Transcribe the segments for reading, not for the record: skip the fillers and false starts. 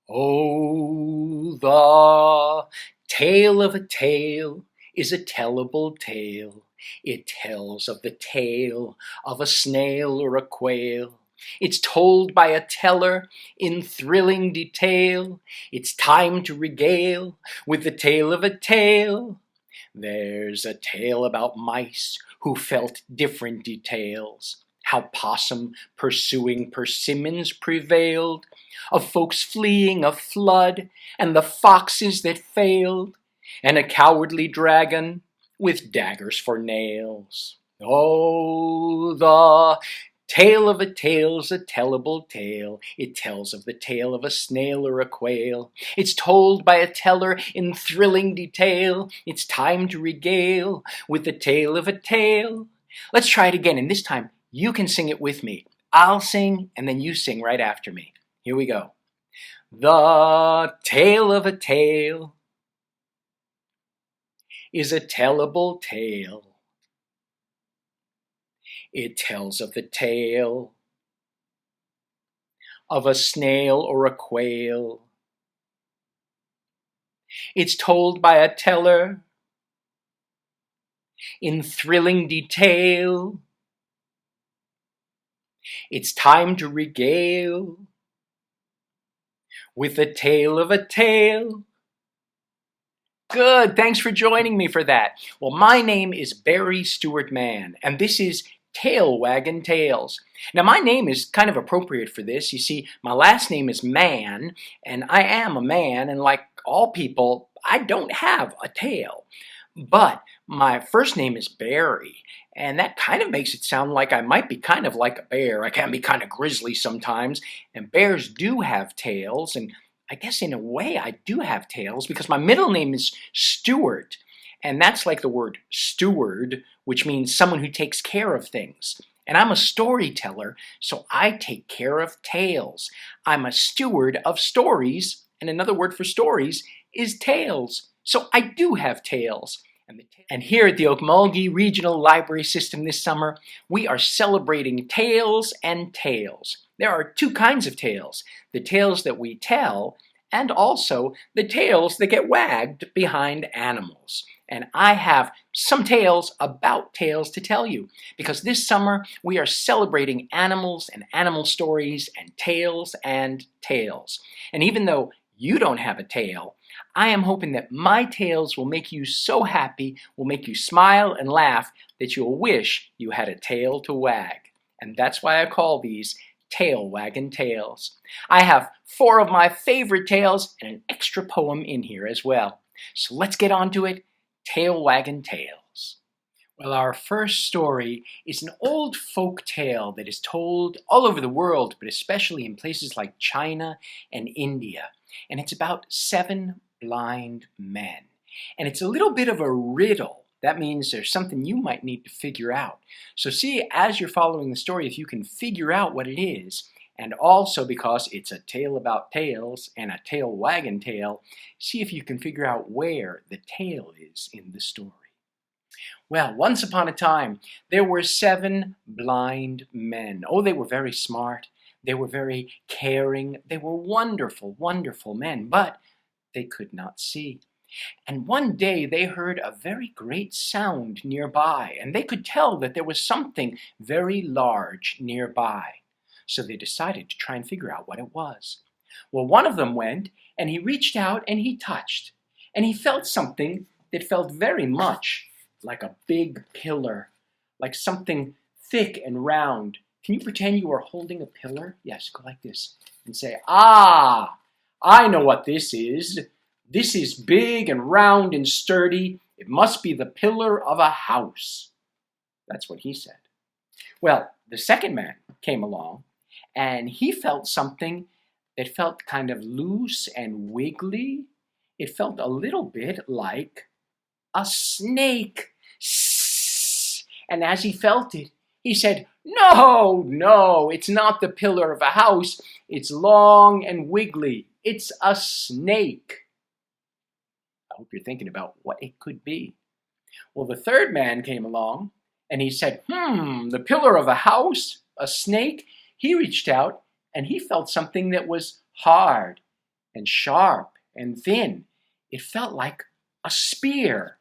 Oh, the tale of a tale is a tellable tale. It tells of the tale of a snail or a quail. It's told by a teller in thrilling detail. It's time to regale with the tale of a tale. There's a tale about mice who felt different details. How Possum pursuing persimmons prevailed, of folks fleeing a flood, and the foxes that failed, and a cowardly dragon with daggers for nails. Oh, the tale of a tale's a tellable tale. It tells of the tale of a snail or a quail. It's told by a teller in thrilling detail. It's time to regale with the tale of a tale. Let's try it again, and this time you can sing it with me. I'll sing, and then you sing right after me. Here we go. The tale of a tale is a tellable tale. It tells of the tale of a snail or a quail. It's told by a teller in thrilling detail. It's time to regale with the tale of a tale. Good, thanks for joining me for that. Well, my name is Barry Stewart Mann, and this is Tail Waggin' Tales. Now, my name is kind of appropriate for this. You see, my last name is Mann, and I am a man, and like all people, I don't have a tail. But my first name is Barry, and that kind of makes it sound like I might be kind of like a bear. I can be kind of grisly sometimes, and bears do have tails, and I guess in a way I do have tails because my middle name is Stewart, and that's like the word steward, which means someone who takes care of things. And I'm a storyteller, so I take care of tales. I'm a steward of stories, and another word for stories is tales. So I do have tails. And here at the Okmulgee Regional Library System this summer, we are celebrating tales and tales. There are two kinds of tales, the tales that we tell, and also the tales that get wagged behind animals. And I have some tales about tales to tell you, because this summer we are celebrating animals and animal stories and tales and tales. And even though you don't have a tail, I am hoping that my tales will make you so happy, will make you smile and laugh, that you'll wish you had a tail to wag. And that's why I call these Tail Waggin' Tales. I have 4 of my favorite tales and an extra poem in here as well. So let's get on to it. Tail Waggin' Tales. Well, our first story is an old folk tale that is told all over the world, but especially in places like China and India. And it's about 7 blind men. And it's a little bit of a riddle. That means there's something you might need to figure out. So see, as you're following the story, if you can figure out what it is, and also because it's a tale about tales and a tail waggin' tale, see if you can figure out where the tail is in the story. Well, once upon a time, there were 7 blind men. Oh, they were very smart. They were very caring. They were wonderful, wonderful men, but they could not see. And one day they heard a very great sound nearby, and they could tell that there was something very large nearby. So they decided to try and figure out what it was. Well, one of them went, and he reached out and he touched, and he felt something that felt very much like a big pillar, like something thick and round. Can you pretend you are holding a pillar? Yes, go like this and say, "Ah, I know what this is. This is big and round and sturdy. It must be the pillar of a house." That's what he said. Well, the second man came along, and he felt something that felt kind of loose and wiggly. It felt a little bit like a snake. And as he felt it, he said, "No, no, it's not the pillar of a house. It's long and wiggly. It's a snake." I hope you're thinking about what it could be. Well, the third man came along, and he said, the pillar of a house, a snake. He reached out, and he felt something that was hard and sharp and thin. It felt like a spear.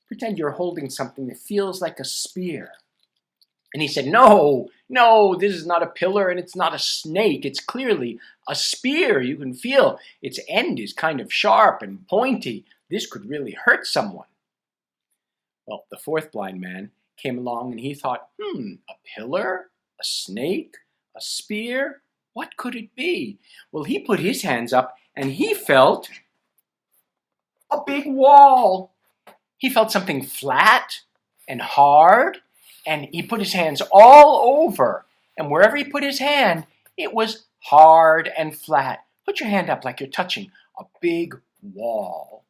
Pretend you're holding something that feels like a spear. And he said, no, this is not a pillar and it's not a snake. It's clearly a spear. You can feel its end is kind of sharp and pointy. This could really hurt someone. Well, the fourth blind man came along and he thought, a pillar, a snake, a spear, what could it be? Well, he put his hands up and he felt a big wall. He felt something flat and hard, and he put his hands all over, and wherever he put his hand, it was hard and flat. Put your hand up like you're touching a big wall.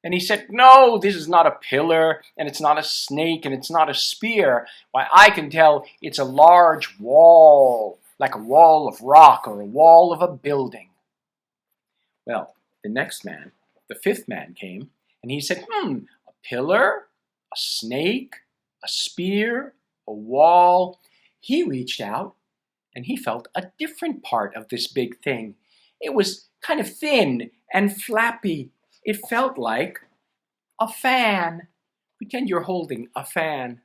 And he said, no, this is not a pillar, and it's not a snake, and it's not a spear. Why, I can tell it's a large wall, like a wall of rock or a wall of a building. Well, the next man, the fifth man, came, and he said, a pillar, a snake, a spear, a wall. He reached out, and he felt a different part of this big thing. It was kind of thin and flappy. It felt like a fan. Pretend you're holding a fan.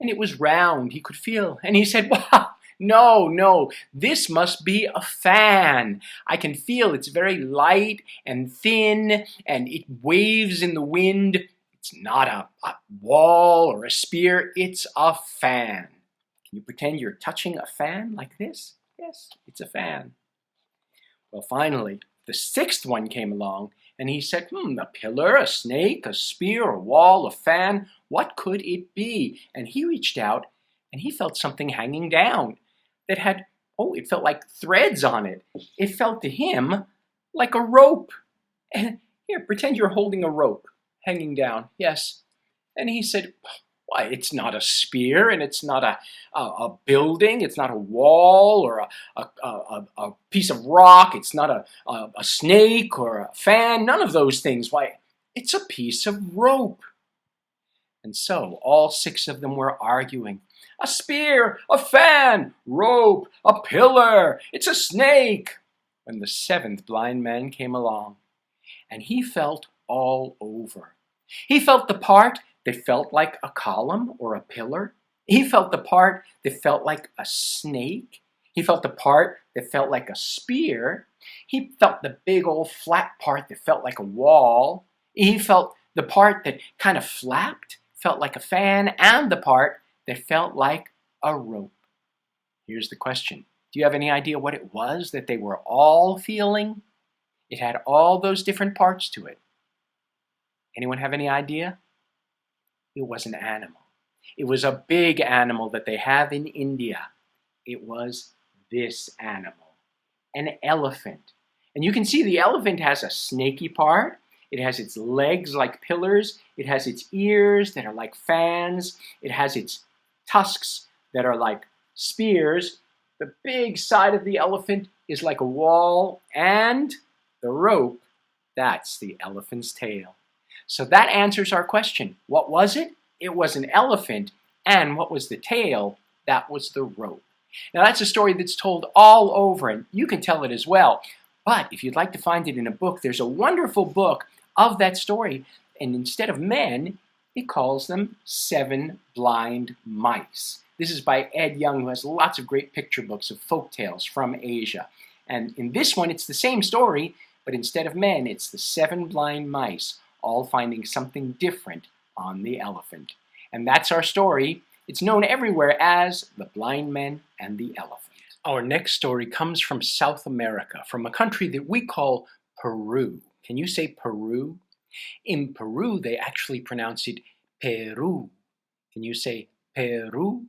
And it was round, he could feel. And he said, wow, no, this must be a fan. I can feel it's very light and thin, and it waves in the wind. It's not a wall or a spear, it's a fan. Can you pretend you're touching a fan like this? Yes, it's a fan. Well, finally, the sixth one came along, and he said, a pillar, a snake, a spear, a wall, a fan, what could it be? And he reached out, and he felt something hanging down that had, it felt like threads on it. It felt to him like a rope. And here, pretend you're holding a rope hanging down. Yes. And he said, why, it's not a spear, and it's not a building, it's not a wall or a piece of rock, it's not a snake or a fan, none of those things. Why, it's a piece of rope. And so all six of them were arguing. A spear, a fan, rope, a pillar, it's a snake. When the seventh blind man came along, and he felt all over. He felt the part that felt like a column or a pillar. He felt the part that felt like a snake. He felt the part that felt like a spear. He felt the big old flat part that felt like a wall. He felt the part that kind of flapped, felt like a fan, and the part that felt like a rope. Here's the question. Do you have any idea what it was that they were all feeling? It had all those different parts to it. Anyone have any idea? It was an animal. It was a big animal that they have in India. It was this animal, an elephant. And you can see the elephant has a snaky part. It has its legs like pillars. It has its ears that are like fans. It has its tusks that are like spears. The big side of the elephant is like a wall, and the rope, that's the elephant's tail. So that answers our question. What was it? It was an elephant. And what was the tail? That was the rope. Now that's a story that's told all over, and you can tell it as well. But if you'd like to find it in a book, there's a wonderful book of that story. And instead of men, it calls them 7 Blind Mice. This is by Ed Young, who has lots of great picture books of folk tales from Asia. And in this one, it's the same story, but instead of men, it's the 7 blind mice, all finding something different on the elephant. And that's our story. It's known everywhere as The Blind Men and the Elephant. Our next story comes from South America, from a country that we call Peru. Can you say Peru? In Peru, they actually pronounce it Peru. Can you say Peru?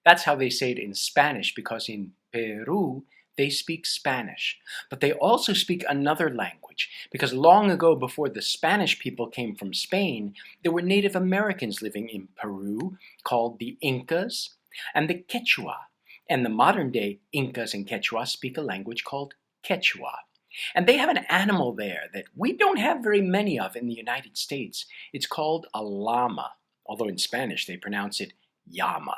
That's how they say it in Spanish, because in Peru, they speak Spanish. But they also speak another language, because long ago, before the Spanish people came from Spain, there were Native Americans living in Peru called the Incas and the Quechua. And the modern-day Incas and Quechua speak a language called Quechua. And they have an animal there that we don't have very many of in the United States. It's called a llama, although in Spanish they pronounce it llama.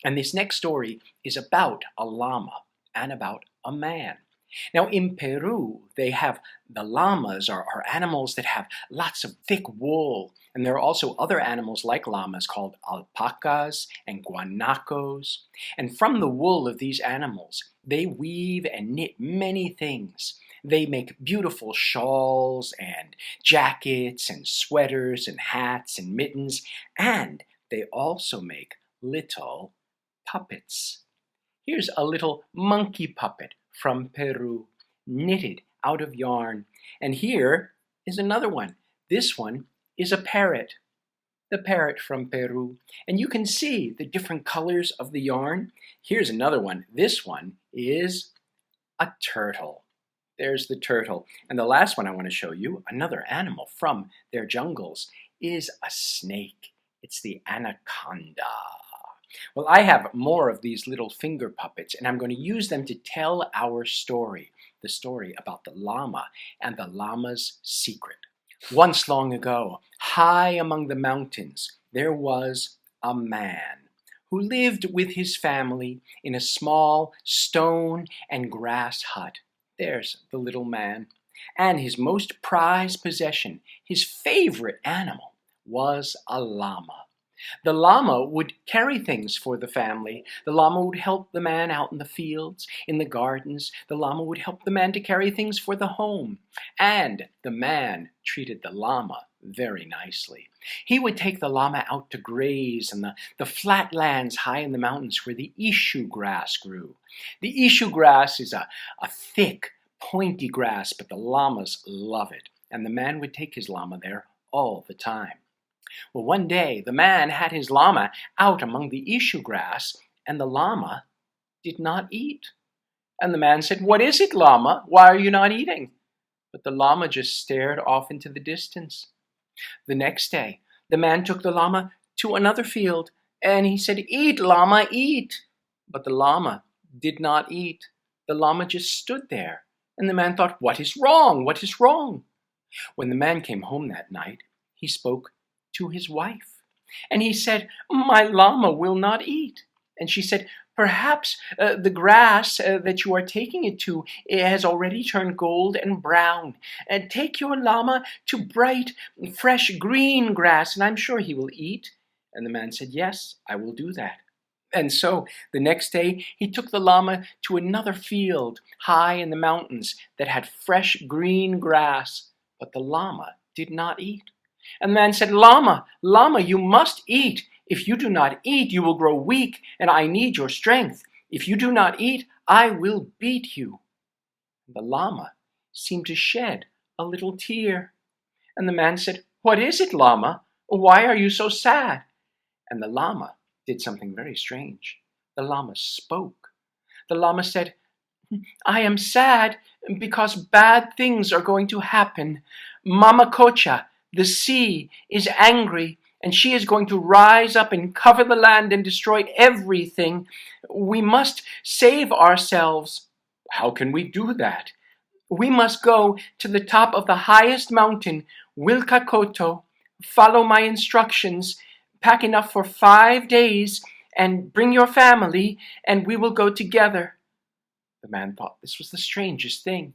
And this next story is about a llama and about a man. Now in Peru, they have the llamas are animals that have lots of thick wool. And there are also other animals like llamas called alpacas and guanacos. And from the wool of these animals, they weave and knit many things. They make beautiful shawls and jackets and sweaters and hats and mittens. And they also make little puppets. Here's a little monkey puppet from Peru, knitted out of yarn. And here is another one. This one is a parrot, the parrot from Peru. And you can see the different colors of the yarn. Here's another one. This one is a turtle. There's the turtle. And the last one I want to show you, another animal from their jungles, is a snake. It's the anaconda. Well, I have more of these little finger puppets, and I'm going to use them to tell our story, the story about the llama and the llama's secret. Once long ago, high among the mountains, there was a man who lived with his family in a small stone and grass hut. There's the little man. And his most prized possession, his favorite animal, was a llama. The llama would carry things for the family. The llama would help the man out in the fields, in the gardens. The llama would help the man to carry things for the home. And the man treated the llama very nicely. He would take the llama out to graze in the flat lands high in the mountains where the issue grass grew. The issue grass is a thick, pointy grass, but the llamas love it. And the man would take his llama there all the time. Well, one day the man had his llama out among the issue grass, and the llama did not eat. And the man said, "What is it, llama? Why are you not eating?" But the llama just stared off into the distance. The next day, the man took the llama to another field, and he said, "Eat, llama, eat." But the llama did not eat. The llama just stood there, and the man thought, "What is wrong? What is wrong?" When the man came home that night, he spoke to his wife. And he said, "My llama will not eat." And she said, "Perhaps the grass that you are taking it to has already turned gold and brown. And take your llama to bright, fresh green grass, and I'm sure he will eat." And the man said, "Yes, I will do that." And so the next day he took the llama to another field high in the mountains that had fresh green grass. But the llama did not eat. And the man said, "Llama, llama, you must eat. If you do not eat, you will grow weak, and I need your strength. If you do not eat, I will beat you." The llama seemed to shed a little tear. And the man said, "What is it, llama? Why are you so sad?" And the llama did something very strange. The llama spoke. The llama said, "I am sad because bad things are going to happen. Mama Kocha, the sea, is angry, and she is going to rise up and cover the land and destroy everything. We must save ourselves." "How can we do that?" "We must go to the top of the highest mountain, Wilcacoto, follow my instructions, pack enough for 5 days, and bring your family, and we will go together." The man thought this was the strangest thing.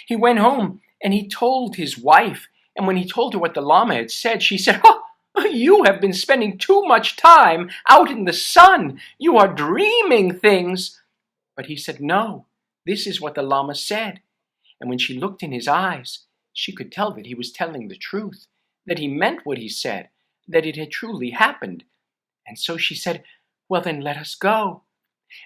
He went home, and he told his wife. And when he told her what the llama had said, she said, "Oh, you have been spending too much time out in the sun. You are dreaming things." But he said, "No, this is what the llama said." And when she looked in his eyes, she could tell that he was telling the truth, that he meant what he said, that it had truly happened. And so she said, "Well, then let us go."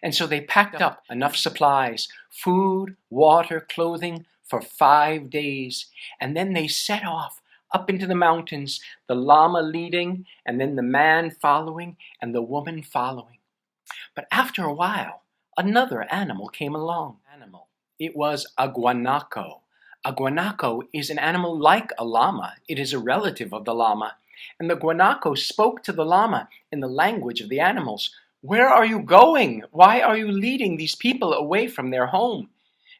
And so they packed up enough supplies, food, water, clothing, for 5 days. And then they set off up into the mountains, the llama leading, and then the man following, and the woman following. But after a while, another animal came along. It was a guanaco. A guanaco is an animal like a llama. It is a relative of the llama. And the guanaco spoke to the llama in the language of the animals. "Where are you going? Why are you leading these people away from their home?"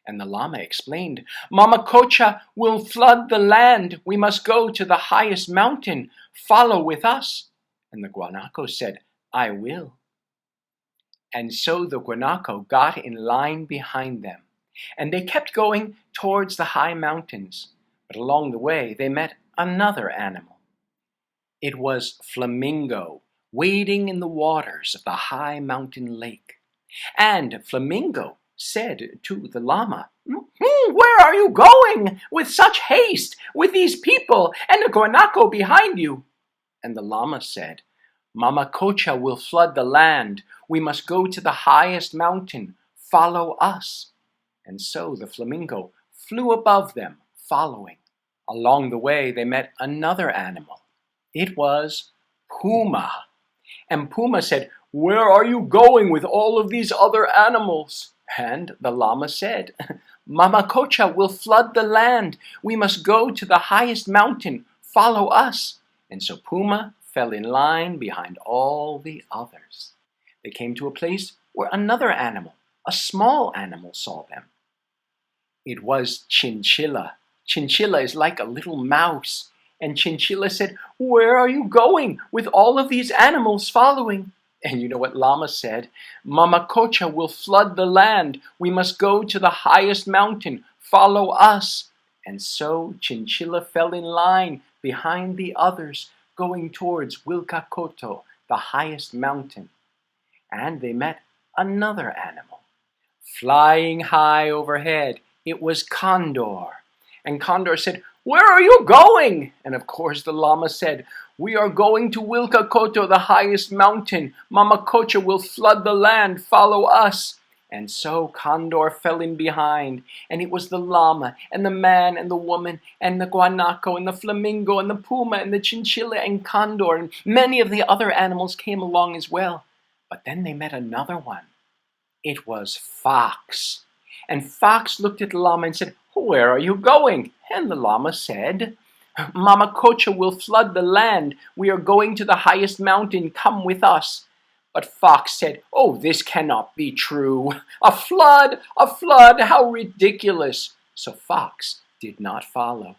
And the llama explained, "Mama Kocha will flood the land. We must go to the highest mountain. Follow with us." And the guanaco said, "I will." And so the guanaco got in line behind them. And they kept going towards the high mountains, but along the way they met another animal. It was Flamingo, wading in the waters of the high mountain lake. And Flamingo said to the llama, "Where are you going with such haste, with these people and a guanaco behind you?" And the llama said, "Mama Cocha will flood the land. We must go to the highest mountain. Follow us." And so the flamingo flew above them, following. Along the way they met another animal. It was Puma. And Puma said, "Where are you going with all of these other animals?" And the llama said, "Mama Cocha will flood the land. We must go to the highest mountain. Follow us." And so Puma fell in line behind all the others. They came to a place where another animal, a small animal, saw them. It was Chinchilla. Chinchilla is like a little mouse. And Chinchilla said, "Where are you going with all of these animals following?" And you know what Llama said? "Mama Cocha will flood the land. We must go to the highest mountain. Follow us." And so Chinchilla fell in line behind the others, going towards Wilcacoto, the highest mountain. And they met another animal. Flying high overhead, it was Condor. And Condor said, "Where are you going?" And of course the llama said, "We are going to Wilcacoto, the highest mountain. Mama Cocha will flood the land. Follow us." And so Condor fell in behind, and it was the llama, and the man, and the woman, and the guanaco, and the flamingo, and the puma, and the chinchilla, and Condor, and many of the other animals came along as well. But then they met another one. It was Fox. And Fox looked at the llama and said, "Where are you going?" And the llama said, "Mama Cocha will flood the land. We are going to the highest mountain. Come with us." But Fox said, "Oh, this cannot be true. A flood, how ridiculous." So Fox did not follow.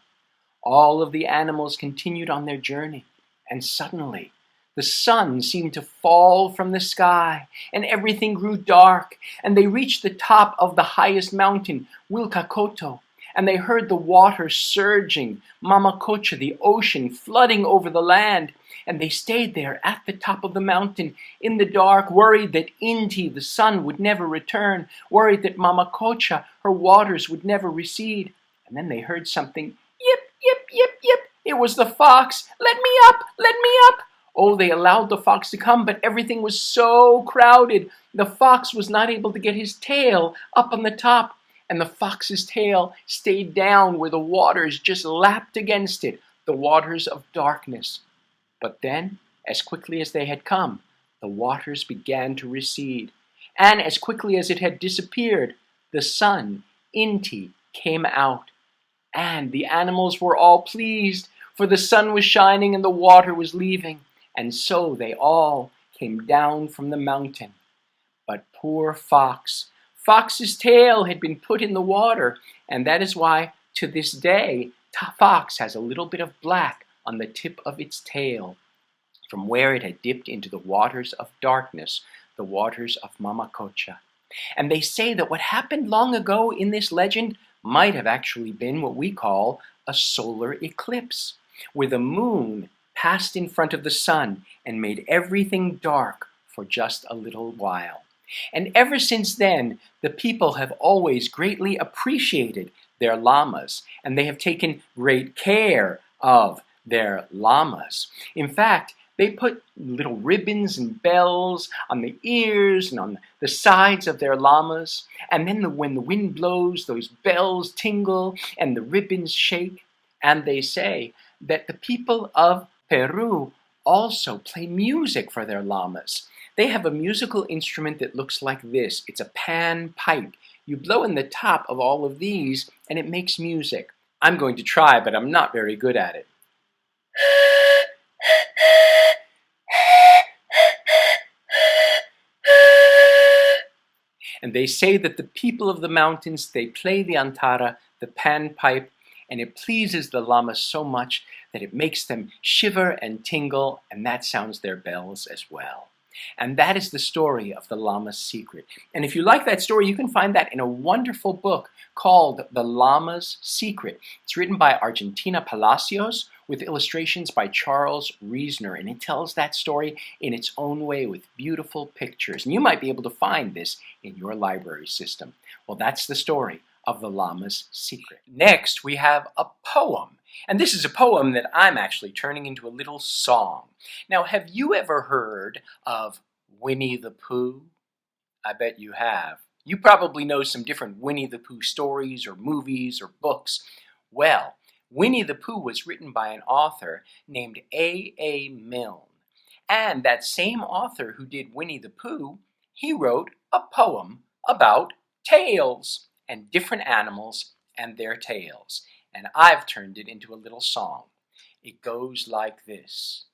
All of the animals continued on their journey, and suddenly the sun seemed to fall from the sky, and everything grew dark, and they reached the top of the highest mountain, Wilcacoto, and they heard the water surging, Mama Cocha, the ocean, flooding over the land. And they stayed there at the top of the mountain in the dark, worried that Inti, the sun, would never return, worried that Mama Cocha, her waters, would never recede. And then they heard something, yip, yip, yip, yip. It was the fox. "Let me up, let me up." Oh, they allowed the fox to come, but everything was so crowded. The fox was not able to get his tail up on the top, and the fox's tail stayed down where the waters just lapped against it, the waters of darkness. But then, as quickly as they had come, the waters began to recede. And as quickly as it had disappeared, the sun, Inti, came out. And the animals were all pleased, for the sun was shining and the water was leaving. And so they all came down from the mountain. But poor Fox, Fox's tail had been put in the water, and that is why, to this day, Fox has a little bit of black on the tip of its tail, from where it had dipped into the waters of darkness, the waters of Mama Cocha. And they say that what happened long ago in this legend might have actually been what we call a solar eclipse, where the moon passed in front of the sun and made everything dark for just a little while. And ever since then, the people have always greatly appreciated their llamas, and they have taken great care of their llamas. In fact, they put little ribbons and bells on the ears and on the sides of their llamas. And then when the wind blows, those bells tingle and the ribbons shake. And they say that the people of Peru also play music for their llamas. They have a musical instrument that looks like this. It's a pan pipe. You blow in the top of all of these and it makes music. I'm going to try, but I'm not very good at it. And they say that the people of the mountains, they play the antara, the pan pipe, and it pleases the llamas so much that it makes them shiver and tingle, and that sounds their bells as well. And that is the story of the llama's secret. And if you like that story, you can find that in a wonderful book called The Llama's Secret. It's written by Argentina Palacios with illustrations by Charles Reasoner. And it tells that story in its own way with beautiful pictures. And you might be able to find this in your library system. Well, that's the story of The Llama's Secret. Next, we have a poem. And this is a poem that I'm actually turning into a little song. Now, have you ever heard of Winnie the Pooh? I bet you have. You probably know some different Winnie the Pooh stories or movies or books. Well, Winnie the Pooh was written by an author named A. Milne. And that same author who did Winnie the Pooh, he wrote a poem about tails and different animals and their tails. And I've turned it into a little song. It goes like this.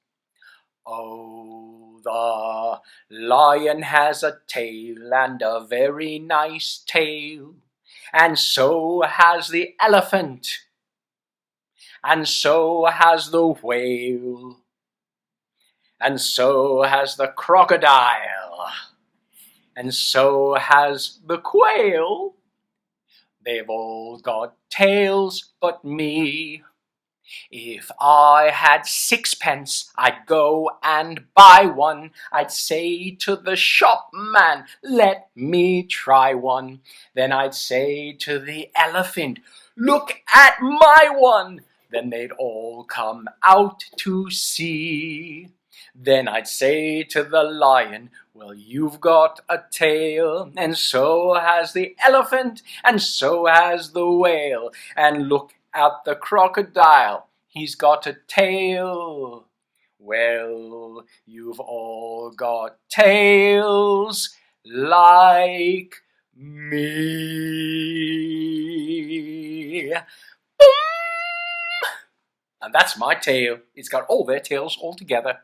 Oh, the lion has a tail and a very nice tail, and so has the elephant, and so has the whale, and so has the crocodile, and so has the quail. They've all got tails but me. If I had sixpence, I'd go and buy one. I'd say to the shopman, let me try one. Then I'd say to the elephant, look at my one. Then they'd all come out to see. Then I'd say to the lion, well, you've got a tail, and so has the elephant, and so has the whale. And look at the crocodile, he's got a tail. Well, you've all got tails like me. Boom! And that's my tail. It's got all their tails all together.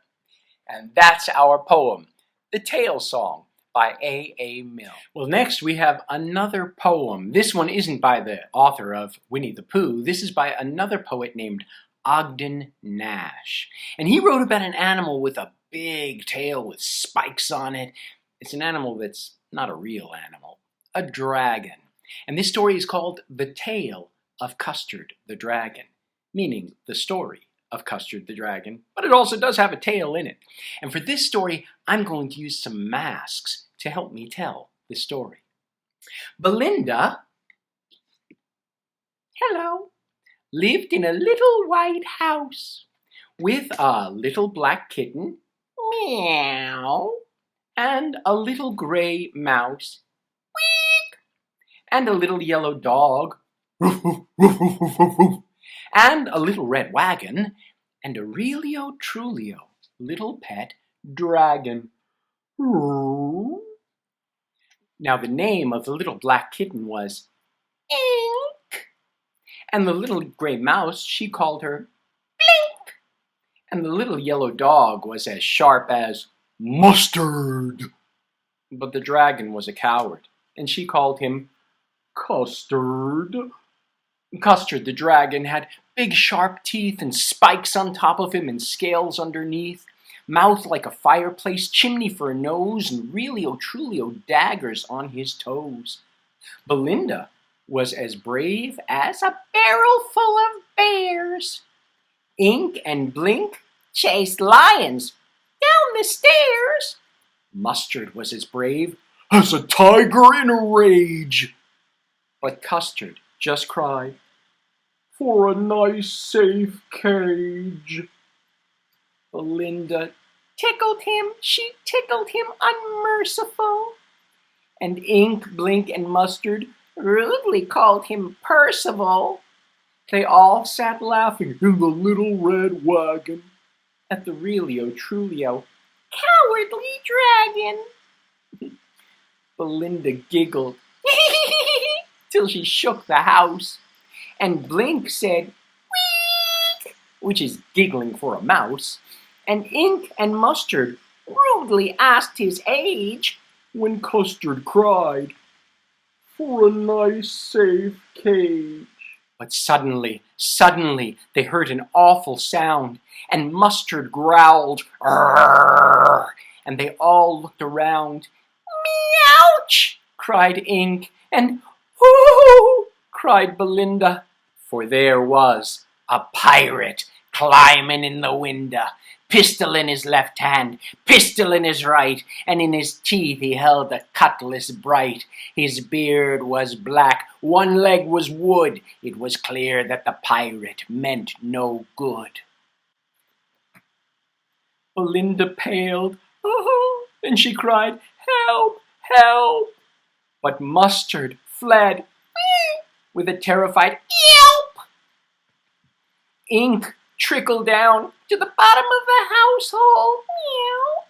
And that's our poem, The Tail Song by A. Milne. Well, next we have another poem. This one isn't by the author of Winnie the Pooh. This is by another poet named Ogden Nash. And he wrote about an animal with a big tail with spikes on it. It's an animal that's not a real animal, a dragon. And this story is called The Tale of Custard the Dragon, meaning the story of Custard the Dragon, but it also does have a tail in it. And for this story, I'm going to use some masks to help me tell the story. Belinda, hello, lived in a little white house with a little black kitten, meow, and a little gray mouse, squeak, and a little yellow dog, roof, roof, roof, roof, roof, roof, and a little red wagon, and a realio trulio little pet dragon. Now the name of the little black kitten was Ink, and the little gray mouse, she called her Blink, and the little yellow dog was as sharp as Mustard. But the dragon was a coward, and she called him Custard. Custard the dragon had big sharp teeth and spikes on top of him and scales underneath, mouth like a fireplace, chimney for a nose, and realio trulio daggers on his toes. Belinda was as brave as a barrel full of bears. Ink and Blink chased lions down the stairs. Mustard was as brave as a tiger in a rage. But Custard just cried, for a nice safe cage. Belinda tickled him, she tickled him unmerciful. And Ink, Blink, and Mustard rudely called him Percival. They all sat laughing in the little red wagon at the realio trulio cowardly dragon. Belinda giggled till she shook the house, and Blink said, "Week," which is giggling for a mouse, and Ink and Mustard rudely asked his age, when Custard cried, for a nice safe cage. But suddenly, they heard an awful sound, and Mustard growled, "Arrgh!" and they all looked around. "Ouch!" cried Ink, and "Ooh!" cried Belinda, for there was a pirate climbing in the window, pistol in his left hand, pistol in his right, and in his teeth he held a cutlass bright. His beard was black, one leg was wood. It was clear that the pirate meant no good. Belinda paled, and she cried, "Help! Help!" But Mustard fled with a terrified yelp. Ink trickled down to the bottom of the household, meow,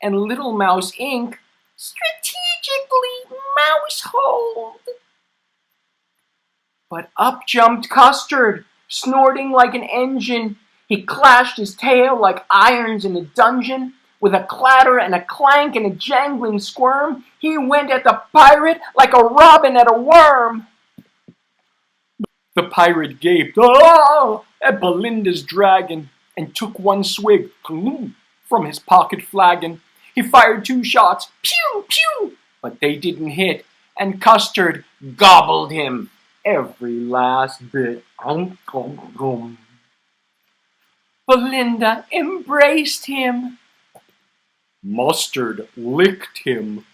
and Little Mouse Ink strategically mouseholed. But up jumped Custard, snorting like an engine. He clashed his tail like irons in a dungeon. With a clatter and a clank and a jangling squirm, he went at the pirate like a robin at a worm. The pirate gaped at Belinda's dragon and took one swig from his pocket flagon. He fired 2 shots, pew, pew, but they didn't hit, and Custard gobbled him every last bit. Belinda embraced him. Mustard licked him.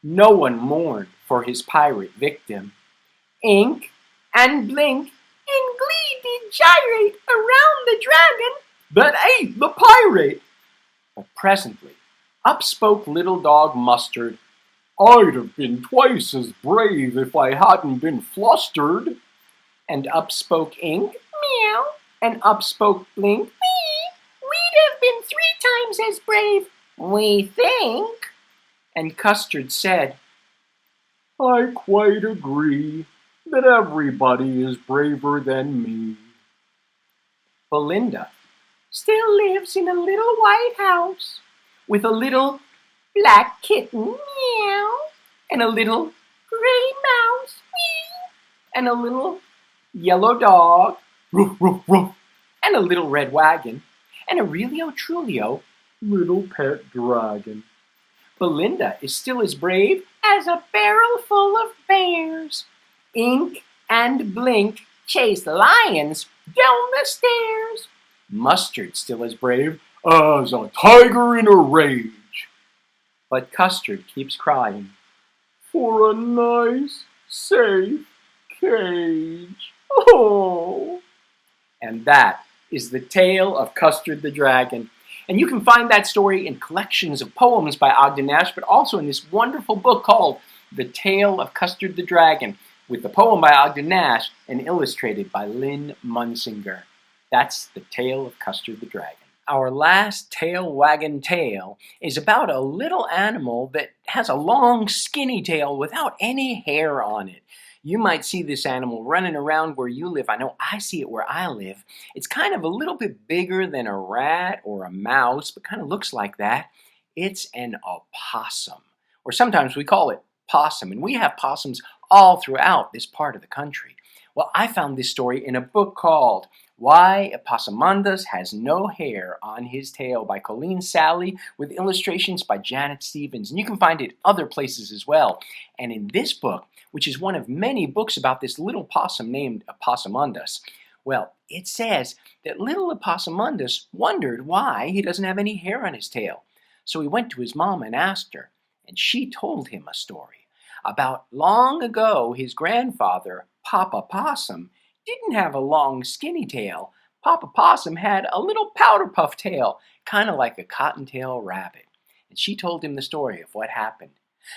No one mourned for his pirate victim. Ink and Blink in glee did gyrate around the dragon that ate the pirate. But presently up spoke Little Dog Mustard. "I'd have been twice as brave if I hadn't been flustered." And up spoke Ink, meow, and up spoke Blink, wee. "We'd have been 3 times as brave, we think." And Custard said, "I quite agree that everybody is braver than me." Belinda still lives in a little white house with a little black kitten, meow, and a little gray mouse, wee, and a little yellow dog, roof, roof, roof, and a little red wagon, and a Realio Trulio little pet dragon. Belinda is still as brave as a barrel full of bears. Ink and Blink chase lions down the stairs. Mustard still as brave as a tiger in a rage. But Custard keeps crying for a nice, safe cage. Oh! And that is the tale of Custard the Dragon. And you can find that story in collections of poems by Ogden Nash, but also in this wonderful book called The Tale of Custard the Dragon, with the poem by Ogden Nash and illustrated by Lynn Munsinger. That's The Tale of Custard the Dragon. Our last tail wagging tale is about a little animal that has a long, skinny tail without any hair on it. You might see this animal running around where you live. I know I see it where I live. It's kind of a little bit bigger than a rat or a mouse, but kind of looks like that. It's an opossum, or sometimes we call it possum, and we have possums all throughout this part of the country. Well, I found this story in a book called Why Opossumundus Has No Hair on His Tail by Colleen Sally, with illustrations by Janet Stevens. And you can find it other places as well. And in this book, which is one of many books about this little possum named Opossumundus, well, it says that little Opossumundus wondered why he doesn't have any hair on his tail. So he went to his mom and asked her, and she told him a story about long ago his grandfather, Papa Possum, didn't have a long skinny tail. Papa Possum had a little powder puff tail, kind of like a cottontail rabbit. And she told him the story of what happened.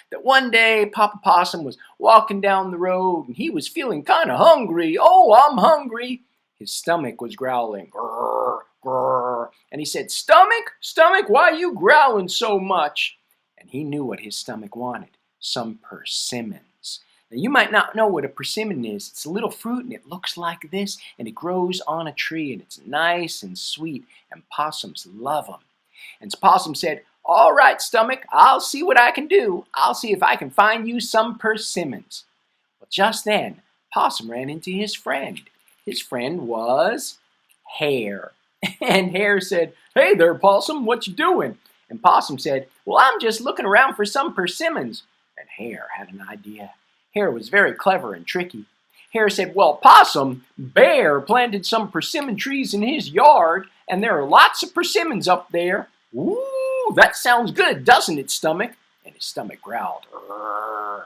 That one day Papa Possum was walking down the road and he was feeling kind of hungry. "Oh, I'm hungry." His stomach was growling, grrr, grrr. And he said, "Stomach, stomach, why are you growling so much?" And he knew what his stomach wanted, some persimmons. Now, you might not know what a persimmon is. It's a little fruit and it looks like this, and it grows on a tree, and it's nice and sweet, and possums love them. And Possum said, "All right, stomach, I'll see what I can do. I'll see if I can find you some persimmons." Well, just then, Possum ran into his friend. His friend was Hare. And Hare said, "Hey there, Possum, what you doing?" And Possum said, "Well, I'm just looking around for some persimmons." And Hare had an idea. Hare was very clever and tricky. Hare said, "Well, Possum, Bear planted some persimmon trees in his yard, and there are lots of persimmons up there." "Ooh, that sounds good, doesn't it, Stomach?" And his stomach growled. "Rrr."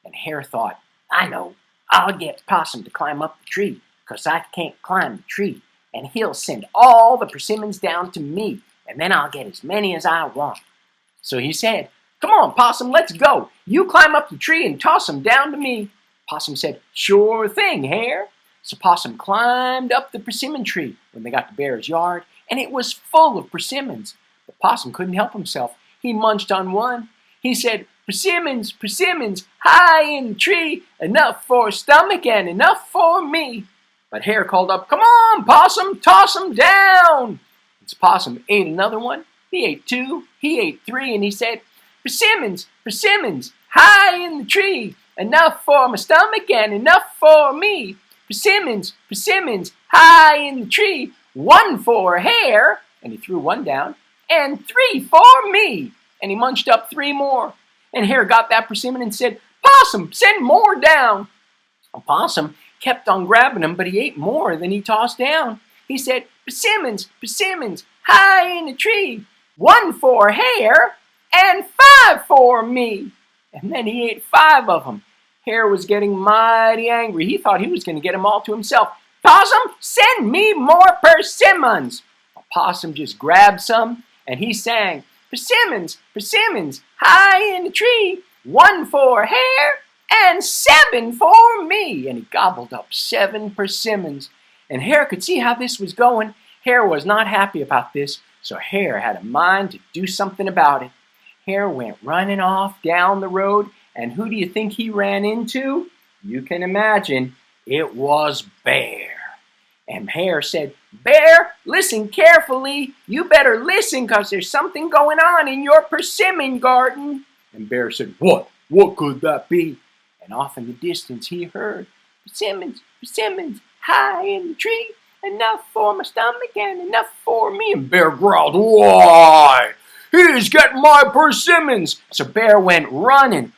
And Hare thought, "I know, I'll get Possum to climb up the tree, 'cause I can't climb the tree, and he'll send all the persimmons down to me, and then I'll get as many as I want." So he said, "Come on, Possum, let's go. You climb up the tree and toss them down to me." Possum said, "Sure thing, Hare." So Possum climbed up the persimmon tree when they got to Bear's yard, and it was full of persimmons. But Possum couldn't help himself. He munched on one. He said, "Persimmons, persimmons, high in the tree, enough for a stomach and enough for me." But Hare called up, "Come on, Possum, toss 'em down." And so Possum ate another one. He ate two. He ate three, and he said, "Persimmons, persimmons, high in the tree, enough for my stomach and enough for me. Persimmons, persimmons, high in the tree, one for Hare," and he threw one down, "and three for me." And he munched up three more. And Hare got that persimmon and said, "Possum, send more down." A Possum kept on grabbing them, but he ate more than he tossed down. He said, "Persimmons, persimmons, high in the tree, one for Hare, and five for me." And then he ate five of them. Hare was getting mighty angry. He thought he was going to get them all to himself. "Possum, send me more persimmons." A Possum just grabbed some, and he sang, "Persimmons, persimmons, high in the tree, one for Hare, and seven for me." And he gobbled up 7 persimmons. And Hare could see how this was going. Hare was not happy about this, so Hare had a mind to do something about it. Hare went running off down the road, and who do you think he ran into? You can imagine, it was Bear. And Hare said, "Bear, listen carefully. You better listen, 'cause there's something going on in your persimmon garden." And Bear said, "What? What could that be?" And off in the distance he heard, "Persimmons, persimmons, high in the tree, enough for my stomach and enough for me." And Bear growled, "Why? He's getting my persimmons!" So Bear went running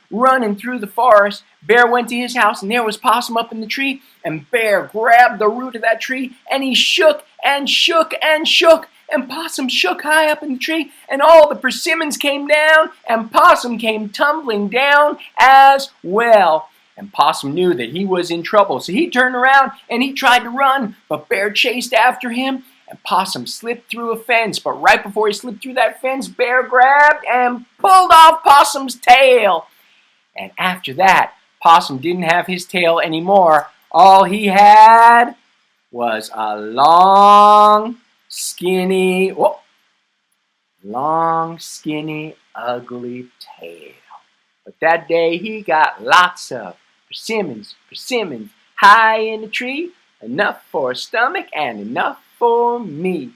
through the forest. Bear went to his house, and there was Possum up in the tree. And Bear grabbed the root of that tree, and he shook and shook and shook. And Possum shook high up in the tree, and all the persimmons came down, and Possum came tumbling down as well. And Possum knew that he was in trouble, so he turned around and he tried to run, but Bear chased after him. And Possum slipped through a fence, but right before he slipped through that fence, Bear grabbed and pulled off Possum's tail. And after that, Possum didn't have his tail anymore. All he had was a long, skinny, ugly tail. But that day he got lots of persimmons, persimmons, high in the tree, enough for a stomach and enough for me.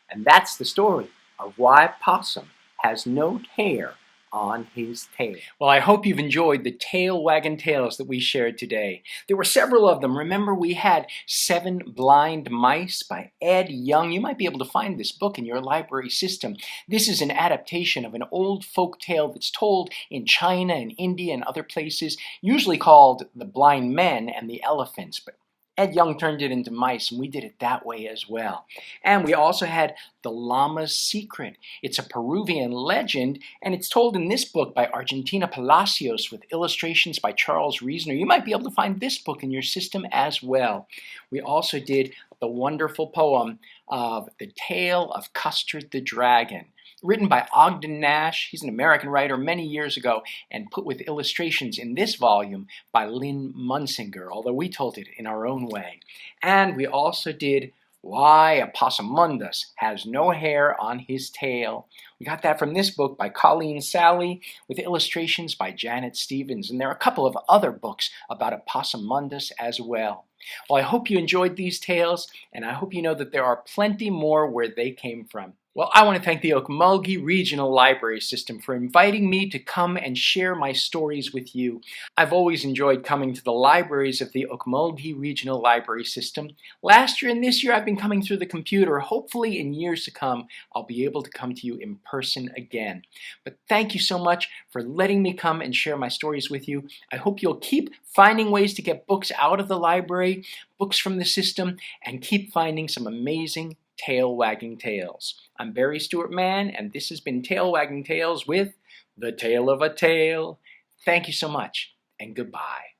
And that's the story of why Possum has no hair on his tail. Well, I hope you've enjoyed the tail wagging tales that we shared today. There were several of them. Remember, we had 7 Blind Mice by Ed Young. You might be able to find this book in your library system. This is an adaptation of an old folk tale that's told in China and India and other places, usually called The Blind Men and the Elephants. But Ed Young turned it into mice, and we did it that way as well. And we also had The Llama's Secret. It's a Peruvian legend, and it's told in this book by Argentina Palacios with illustrations by Charles Reasoner. You might be able to find this book in your system as well. We also did the wonderful poem of The Tale of Custard the Dragon, written by Ogden Nash. He's an American writer many years ago, and put with illustrations in this volume by Lynn Munsinger, although we told it in our own way. And we also did Why a Possumundus Has No Hair on His Tail. We got that from this book by Colleen Sally with illustrations by Janet Stevens. And there are a couple of other books about a possumundus as well. Well, I hope you enjoyed these tales, and I hope you know that there are plenty more where they came from. Well, I want to thank the Okmulgee Regional Library System for inviting me to come and share my stories with you. I've always enjoyed coming to the libraries of the Okmulgee Regional Library System. Last year and this year I've been coming through the computer. Hopefully in years to come I'll be able to come to you in person again. But thank you so much for letting me come and share my stories with you. I hope you'll keep finding ways to get books out of the library, books from the system, and keep finding some amazing tail wagging tales. I'm Barry Stewart Mann, and this has been Tail Wagging Tales with The Tale of a Tale. Thank you so much, and goodbye.